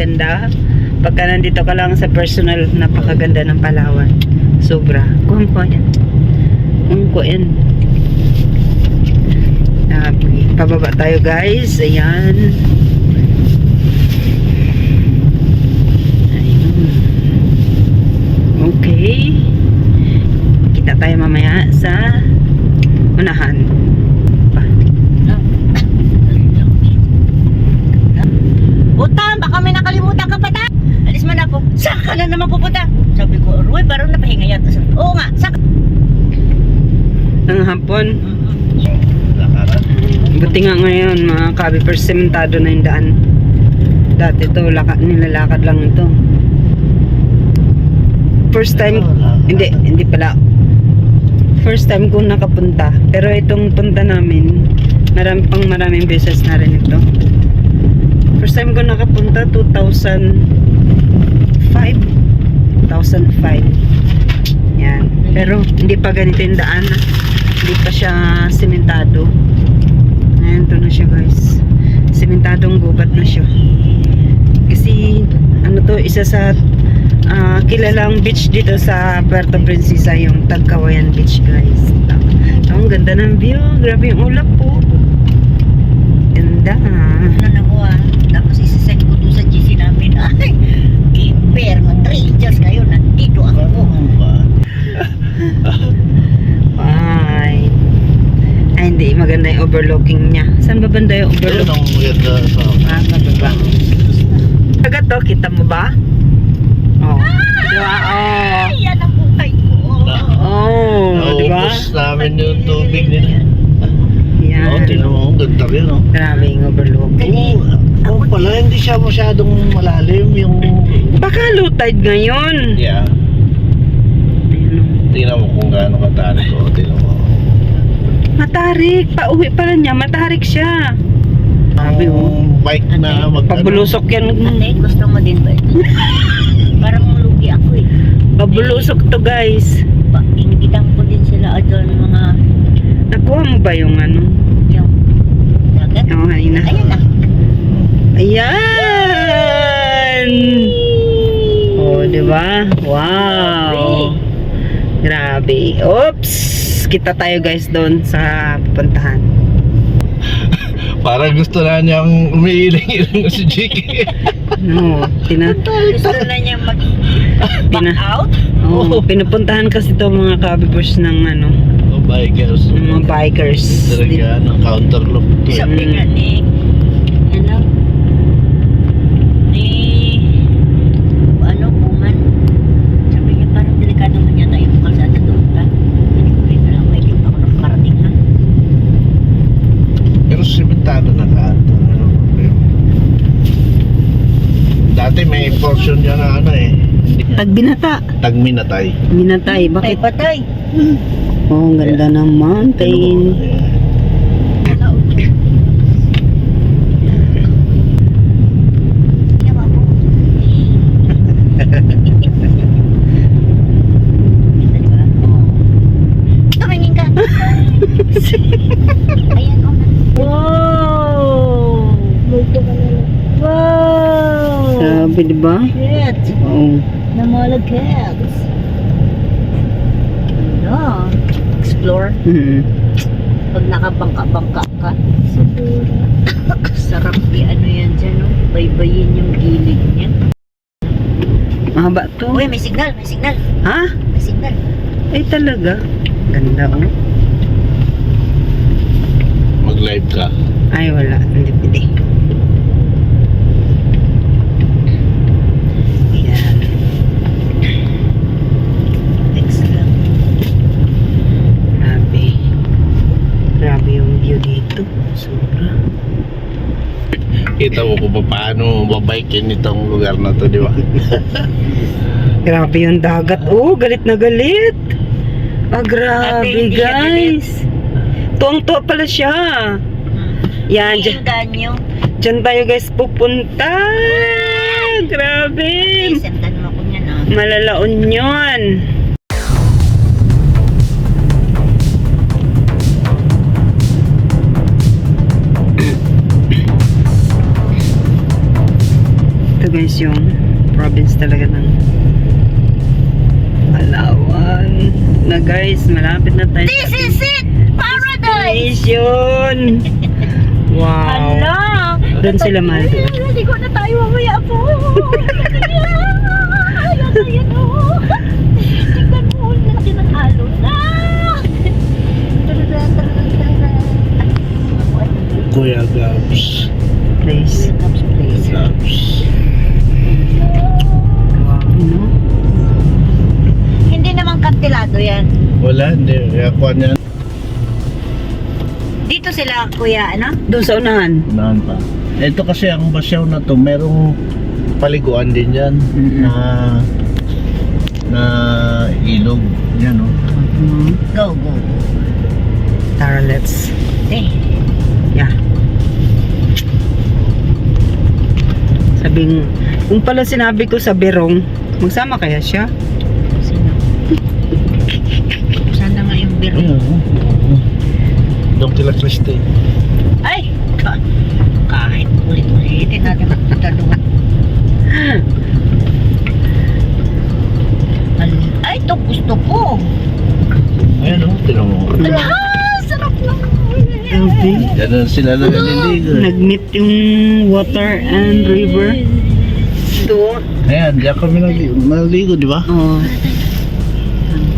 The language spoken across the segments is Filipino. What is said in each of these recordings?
napakaganda. Pagka nandito ka lang sa personal, napakaganda ng Palawan. Sobra. Kuhan ko yan. Kuhan ko yan. Pababa tayo guys. Ayan. Okay. Kita tayo mamaya sa unahan. Utang, baka may nakalimutan ka pa ta. Alis man ako. Saan ka na naman pupunta? Sabi ko, Roy, parang napahinga yata. Oo nga, saan ka? Ang hapon. Buti nga ngayon mga kabipers, sementado na yung daan. Dati ito, nilalakad lang ito. First time, hindi pala. First time ko nakapunta. Pero itong punta namin, maraming beses na rin ito. First time ko nakapunta, 2005. Yan. Pero hindi pa ganito yung daan. Hindi pa siya sementado. Ayan, ito na siya guys. Sementadong gubat na siya. Kasi, ano to, isa sa kilalang beach dito sa Puerto Princesa, yung Tagkawayan Beach guys. Ang ganda ng view. Grabe yung ulap po. Ganda. Tapos isasend ko doon sa GC namin. Ay, keeper, mag-rangers kayo. Nandito ako. Fine. Ay, hindi. Maganda yung overlooking niya. Saan ba banda yung overlooking? Pababa. Agad to, kita mo ba? Oh. Diba? Oh. Yan ang buhay ko. Oh. Diba? Naubos namin yung tubig nila. Yan. Tinan mo, ganda rin, no? Grabe yung overlooking. Oo pala, hindi siya masyadong malalim yung... Baka low tide ngayon. Yeah. Tingnan mo kung gaano katarik ko. Tingnan mo. Matarik. Pauwi pala niya. Matarik siya. Sabi mo. Bike na Pabulusok yan. Ate, gusto mo din ba ito? Parang lugi ako eh. Pabulusok to guys. Inggitan ko din sila doon mga... Nakuha mo ba yung ano? Yung dagat. Oo, na. Ayan na. Ayan! Oh, diba? Wow! Grabe. Oops! Kita tayo guys doon sa pupuntahan. Parang gusto na niyang umiiling-iling si Jiki. No, Gusto na niya mag-back out? Oh, pinupuntahan kasi to mga kabibers ng ano, Bikers. ng mga bikers. Talaga, counterlock to. Sabi nga ni Buman. Sabi niya parang delikado man yata yung kalsada doon ta. Hindi ko rin alam, may pa ako nakarating ha. Pero simentado na lahat. Ano problema? Dati may portion niya na ano eh. Tagbinata. Tagminatay. Minatay. Patay Bakit? patay. Oh, ang ganda ng mountain. Tumingin ka. Ayan o. Wow! Wow! Sabi, diba? Shit! Oo. Namalagkets. Ano? Explore. Pag nakabangka-bangka ka. Siguro. Sarap ano yan dyan, no? Baybayin yung gilid niya. Mahaba to. Uy, may signal, may signal. Ha? May signal. Ay talaga. Ganda oh. Mag-live ka. Ay wala. Hindi pwede. Yan. Excellent. Grabe. Grabe yung view dito. Sobra. Kita mo kung paano babikin itong lugar na to, di ba? Grabe yung dagat. Oh, galit na galit. Ah, grabe Ate, hindi siya guys. Tuwang-tuwa pala siya. Yan, dyan, Ganyo. dyan tayo guys pupunta. Grabe. Sendan mo ko niyan, ah. Malalaon yun. Ito guys, guys yung province talaga ng Palawan. Na guys, malapit na tayo This is it! Paradise! Station! Wow! Hala! Doon sila mahal. Hindi ko na tayo mamaya po. Ayan o. Tingnan mo, laki ng alon. Kuya Gabs. Place. Gabs. Wow, no? Hindi naman kantilado yan. Wala, hindi. Kaya kuha niyan. Dito sila, kuya, ano? Doon sa unahan. Unahan pa. Ito kasi ang basyaw na to, merong paliguan din yan. Mm-mm. Na ilog. Yan o. Go, go. Tara, let's. Eh, Yeah. Sabing, kung pala sinabi ko sa Berong, magsama kaya siya? sino? Sana nga yung biro. Ayan o. Doon kila Christy. Ay! Kahit ulit-ulitin natin magpunta doon. Ay, ito gusto ko. Ayan o, tinan mo. Ala, sarap ng Okay. Yan sila na naliligo. Nag-meet yung water and river. Doon. Ayan, diyan kami naliligo, di ba? Oh.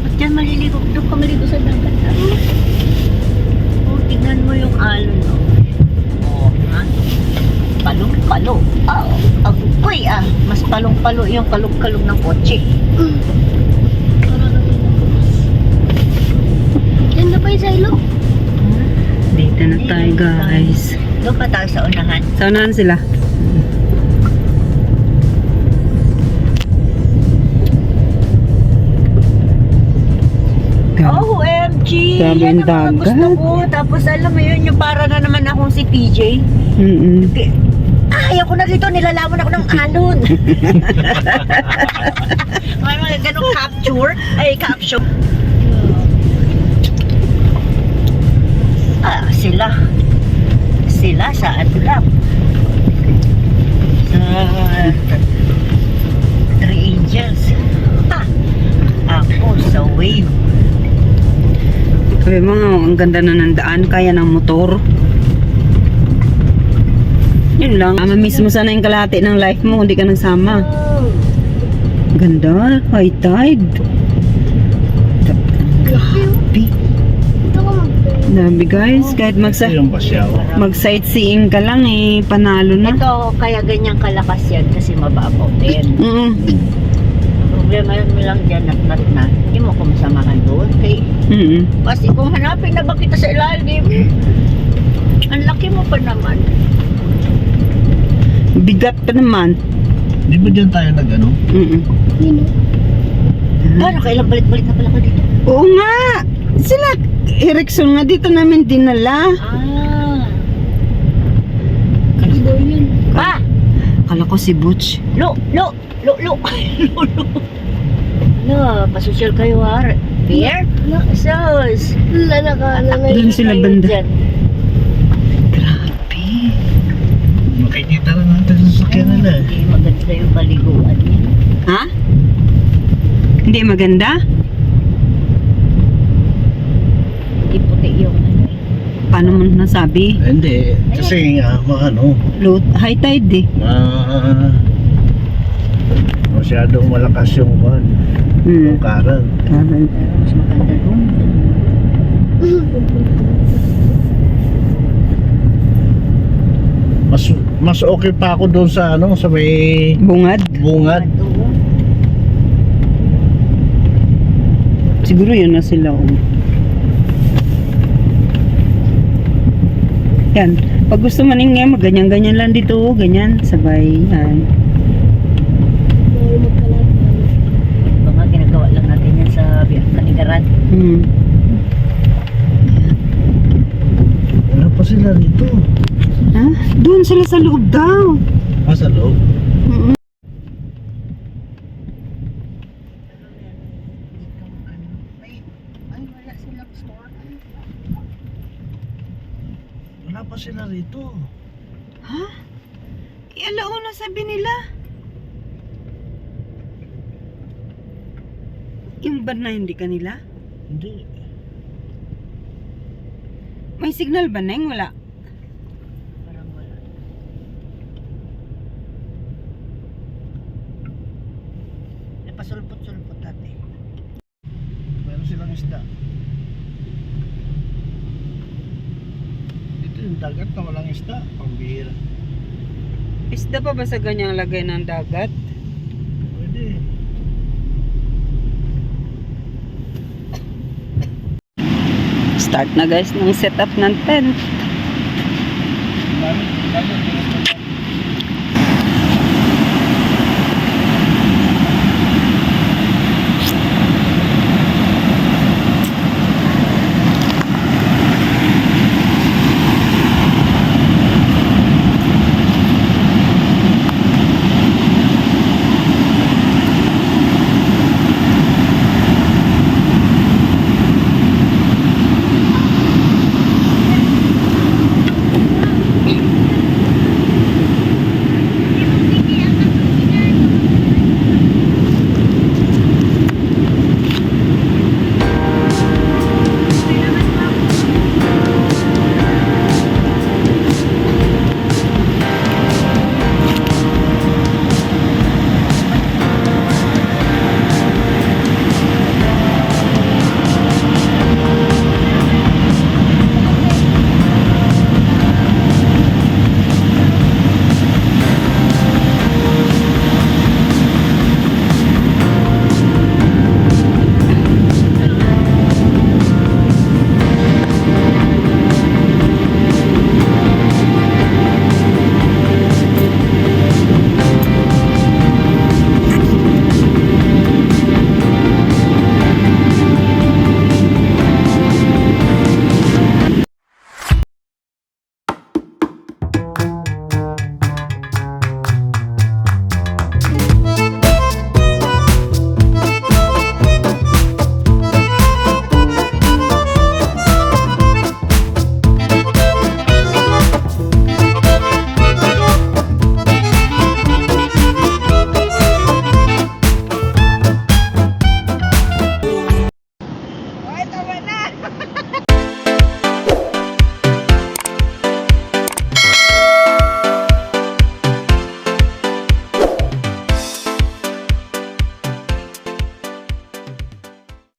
Ba't dyan maliligo? Doon ka maligo sa dagat. Oh, tingnan mo yung alon. Oh, ha? Palong-palo. Oh, agoy ah. Mas palong-palo yung kalog-kalog ng kotse. Yan na pa yung silo. Dito na tayo guys. Doon pa tayo sa unahan. Sa unahan sila. Oh, OMG! Grabe Yan yung ang mga gusto dagat. ko. Tapos alam mo yun, yung para na naman akong si PJ. Mm-mm. Ayaw ko na dito, nilalaman ako ng alon. May mga ganong capture. Ah, sila sa Adlap. Sa Three Angels. Ha! Ako sa Wave. Sabi mo nga, ang ganda na ng daan, kaya ng motor. Yun lang. Mamiss mo sana yung kalahati ng life mo, hindi ka nagsama. Ganda, high tide. Grabe. Ito ka Grabe guys, kahit Ito yung basyaw. mag-sightseeing ka lang eh, panalo na. Ito, kaya ganyang kalakas yan kasi mababaw din. Mm. Problema mo lang dyan na hindi mo kumasamahan doon. Kay, Mm. kasi kung hanapin na ba kita sa ilalim, ang laki mo pa naman. Bigat pa naman. Di ba dyan tayo nag-ano? Mm. Nino. Paano kailang balik-balik na pala ko dito? Oo nga, sila Erickson nga dito namin dinala. Ah. Hindi daw yun. Pa! Akala ko si Butch. Lo! No, pasosyal kayo ha. Pierre? Sos! Doon sila banda. Grabe. Makikita lang natin sa sakyan nila. Hindi maganda yung paliguan niya. Ha? Hindi maganda? Hindi puti yung ano eh. Paano mo nasabi? Hindi, kasi nga, ano, Low, high tide eh. masyadong malakas yung kuhan. Hmm. Yung karan. Karan. Mas maganda doon. Mas okay pa ako doon sa ano, sa may Bungad. bungad. Doon. Siguro yun na sila. Oh. Yan. Pag gusto man nga, ganyan-ganyan lang dito. Ganyan. Sabay. Yan. Bawal magkalat. Mga ginagawa lang natin yan sa Kanigaran. Hmm. Wala pa sila dito. Ha? Doon sila sa loob daw. Sa loob. Mm. Ay, wala silang store. Wala pa sila rito. Ha? Alauna sabi nila. Yung van na hindi kanila? Hindi. May signal ba na wala? Parang wala. Napasulpot-sulpot dati. Meron silang isda. Dito yung dagat na walang isda. Pambihira. Isda pa ba sa ganyang lagay ng dagat? Pwede. Start na guys ng setup ng tent.